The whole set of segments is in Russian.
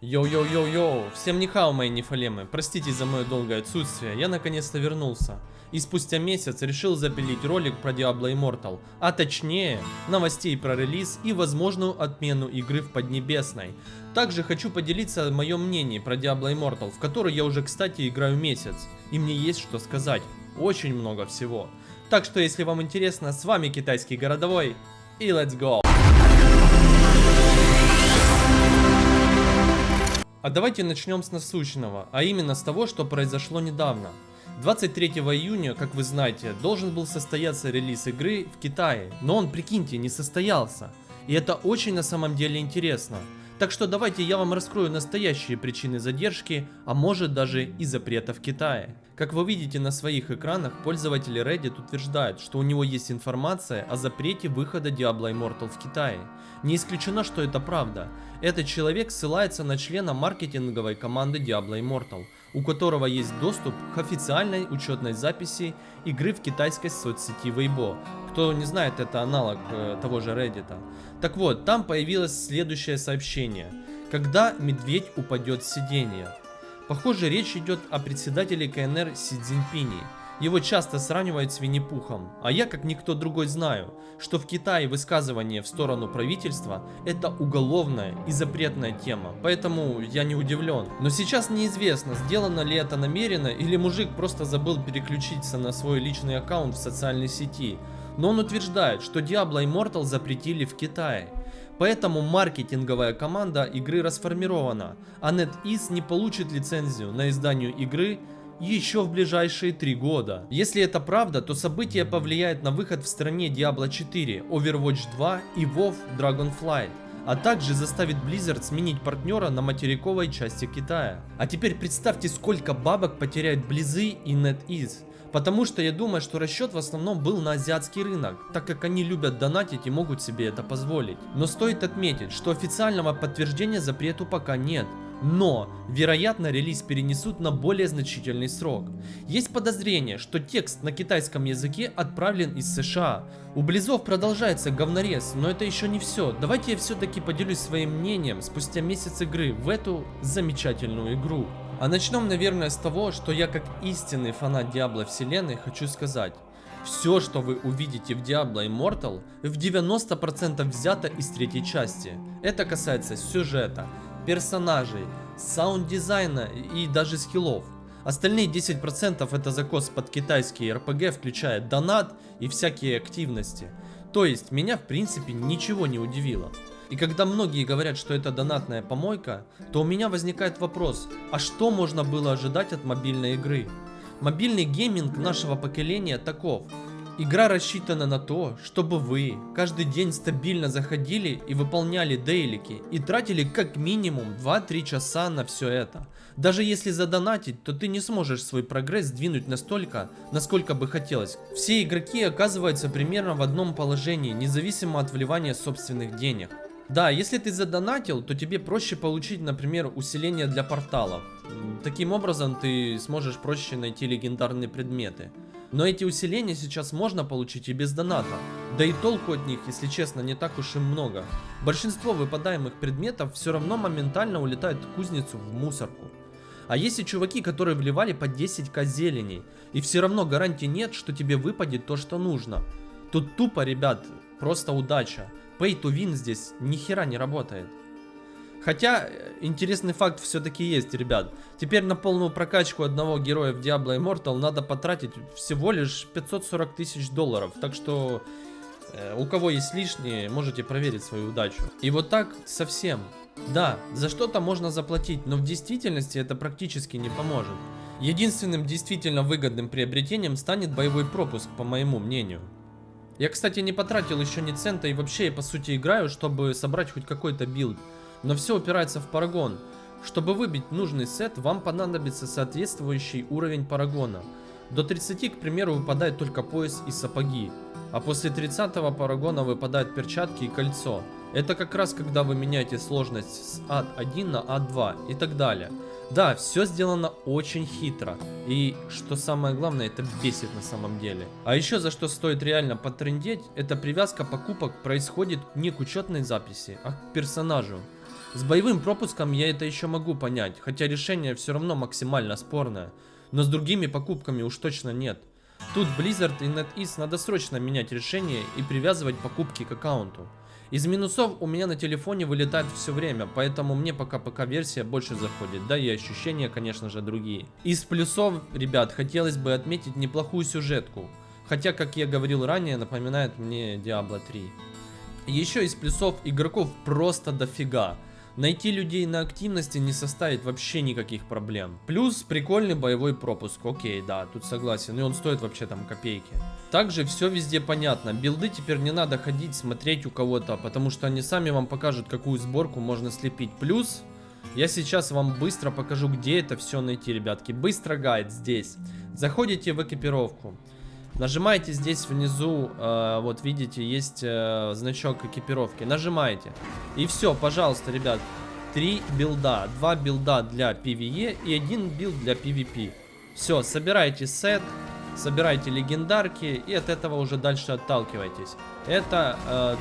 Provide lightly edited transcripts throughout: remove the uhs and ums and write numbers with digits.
Йоу-йоу-йоу-йоу, всем нихао, мои нефалемы, простите за мое долгое отсутствие, я наконец-то вернулся. И спустя месяц решил запилить ролик про Diablo Immortal, а точнее, новостей про релиз и возможную отмену игры в Поднебесной. Также хочу поделиться моем мнении про Diablo Immortal, в который я уже, кстати, играю месяц. И мне есть что сказать, очень много всего. Так что, если вам интересно, с вами Китайский Городовой, и let's go! А давайте начнем с насущного, а именно с того, что произошло недавно. 23 июня, как вы знаете, должен был состояться релиз игры в Китае, но он, прикиньте, не состоялся. И это очень на самом деле интересно. Так что давайте я вам раскрою настоящие причины задержки, а может даже и запрета в Китае. Как вы видите на своих экранах, пользователи Reddit утверждают, что у него есть информация о запрете выхода Diablo Immortal в Китае. Не исключено, что это правда. Этот человек ссылается на члена маркетинговой команды Diablo Immortal, у которого есть доступ к официальной учетной записи игры в китайской соцсети Weibo. Кто не знает, это аналог того же Reddit. Так вот, там появилось следующее сообщение. Когда медведь упадет с сиденья? Похоже, речь идет о председателе КНР Си Цзиньпине. Его часто сравнивают с Винни-Пухом, а я, как никто другой, знаю, что в Китае высказывание в сторону правительства – это уголовная и запретная тема, поэтому я не удивлен. Но сейчас неизвестно, сделано ли это намеренно или мужик просто забыл переключиться на свой личный аккаунт в социальной сети. Но он утверждает, что Diablo Immortal запретили в Китае. Поэтому маркетинговая команда игры расформирована, а NetEase не получит лицензию на издание игры еще в ближайшие 3 года. Если это правда, то событие повлияет на выход в стране Diablo 4, Overwatch 2 и WoW Dragonflight, а также заставит Blizzard сменить партнера на материковой части Китая. А теперь представьте, сколько бабок потеряют Близы и NetEase. Потому что я думаю, что расчет в основном был на азиатский рынок, так как они любят донатить и могут себе это позволить. Но стоит отметить, что официального подтверждения запрету пока нет. Но, вероятно, релиз перенесут на более значительный срок. Есть подозрение, что текст на китайском языке отправлен из США. У Близов продолжается говнорез, но это еще не все. Давайте я все-таки поделюсь своим мнением спустя месяц игры в эту замечательную игру. А начнем, наверное, с того, что я, как истинный фанат Diablo вселенной, хочу сказать. Все, что вы увидите в Diablo Immortal, в 90% взято из третьей части. Это касается сюжета, персонажей, саунд-дизайна и даже скиллов. Остальные 10% это закос под китайский RPG, включая донат и всякие активности. То есть, меня в принципе ничего не удивило. И когда многие говорят, что это донатная помойка, то у меня возникает вопрос, а что можно было ожидать от мобильной игры? Мобильный гейминг нашего поколения таков. Игра рассчитана на то, чтобы вы каждый день стабильно заходили и выполняли дейлики и тратили как минимум 2-3 часа на все это. Даже если задонатить, то ты не сможешь свой прогресс сдвинуть настолько, насколько бы хотелось. Все игроки оказываются примерно в одном положении, независимо от вливания собственных денег. Да, если ты задонатил, то тебе проще получить, например, усиление для порталов. Таким образом ты сможешь проще найти легендарные предметы. Но эти усиления сейчас можно получить и без доната. Да и толку от них, если честно, не так уж и много. Большинство выпадаемых предметов все равно моментально улетают в кузницу, в мусорку. А есть и чуваки, которые вливали по 10к зелени, и все равно гарантии нет, что тебе выпадет то, что нужно. Тут тупо, ребят, просто удача. Pay to win здесь ни хера не работает. Хотя, интересный факт все-таки есть, ребят. Теперь на полную прокачку одного героя в Diablo Immortal надо потратить всего лишь 540 тысяч долларов. Так что, у кого есть лишние, можете проверить свою удачу. И вот так совсем. Да, за что-то можно заплатить, но в действительности это практически не поможет. Единственным действительно выгодным приобретением станет боевой пропуск, по моему мнению. Я, кстати, не потратил еще ни цента и вообще я по сути играю, чтобы собрать хоть какой-то билд. Но все упирается в парагон. Чтобы выбить нужный сет, вам понадобится соответствующий уровень парагона. До 30, к примеру, выпадает только пояс и сапоги. А после 30-го парагона выпадают перчатки и кольцо. Это как раз когда вы меняете сложность с ад-1 на ад-2 и так далее. Да, все сделано очень хитро. И что самое главное, это бесит на самом деле. А еще за что стоит реально потрындеть, это привязка покупок происходит не к учетной записи, а к персонажу. С боевым пропуском я это еще могу понять, хотя решение все равно максимально спорное. Но с другими покупками уж точно нет. Тут Blizzard и NetEase надо срочно менять решение и привязывать покупки к аккаунту. Из минусов у меня на телефоне вылетает все время, поэтому мне пока ПК-версия больше заходит, да и ощущения, конечно же, другие. Из плюсов, ребят, хотелось бы отметить неплохую сюжетку, хотя, как я говорил ранее, напоминает мне Diablo 3. Еще из плюсов игроков просто дофига. Найти людей на активности не составит вообще никаких проблем. Плюс прикольный боевой пропуск. Окей, да, тут согласен. И он стоит вообще там копейки. Также все везде понятно. Билды теперь не надо ходить, смотреть у кого-то, потому что они сами вам покажут, какую сборку можно слепить. Плюс я сейчас вам быстро покажу, где это все найти, ребятки. Быстро гайд здесь. Заходите в экипировку. Нажимаете здесь внизу, вот видите, есть значок экипировки. Нажимаете. И все, пожалуйста, ребят. 3 билда. 2 билда для PvE и 1 билд для PvP. Все, собирайте сет, собирайте легендарки и от этого уже дальше отталкивайтесь. Это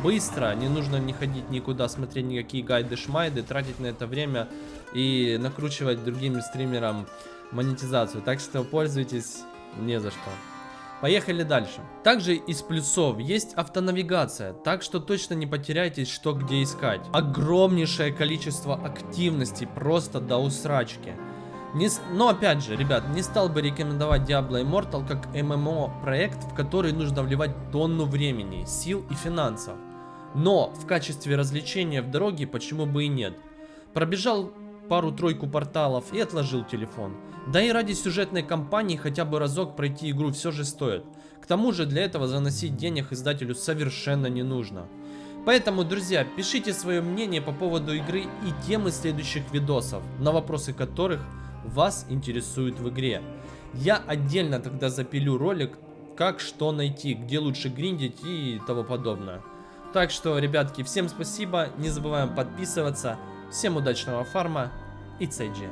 быстро, не нужно не ходить никуда, смотреть никакие гайды-шмайды, тратить на это время и накручивать другим стримерам монетизацию. Так что пользуйтесь. Не за что. Поехали дальше. Также из плюсов есть автонавигация, так что точно не потеряйтесь, что где искать. Огромнейшее количество активностей, просто до усрачки. Но опять же, ребят, не стал бы рекомендовать Diablo Immortal как ММО проект, в который нужно вливать тонну времени, сил и финансов. Но в качестве развлечения в дороге почему бы и нет. Пробежал пару-тройку порталов и отложил телефон. Да и ради сюжетной кампании хотя бы разок пройти игру все же стоит. К тому же для этого заносить денег издателю совершенно не нужно. Поэтому, друзья, пишите свое мнение по поводу игры и темы следующих видосов, на вопросы которых вас интересуют в игре. Я отдельно тогда запилю ролик, как что найти, где лучше гриндить и тому подобное. Так что, ребятки, всем спасибо, не забываем подписываться. Всем удачного фарма и CG.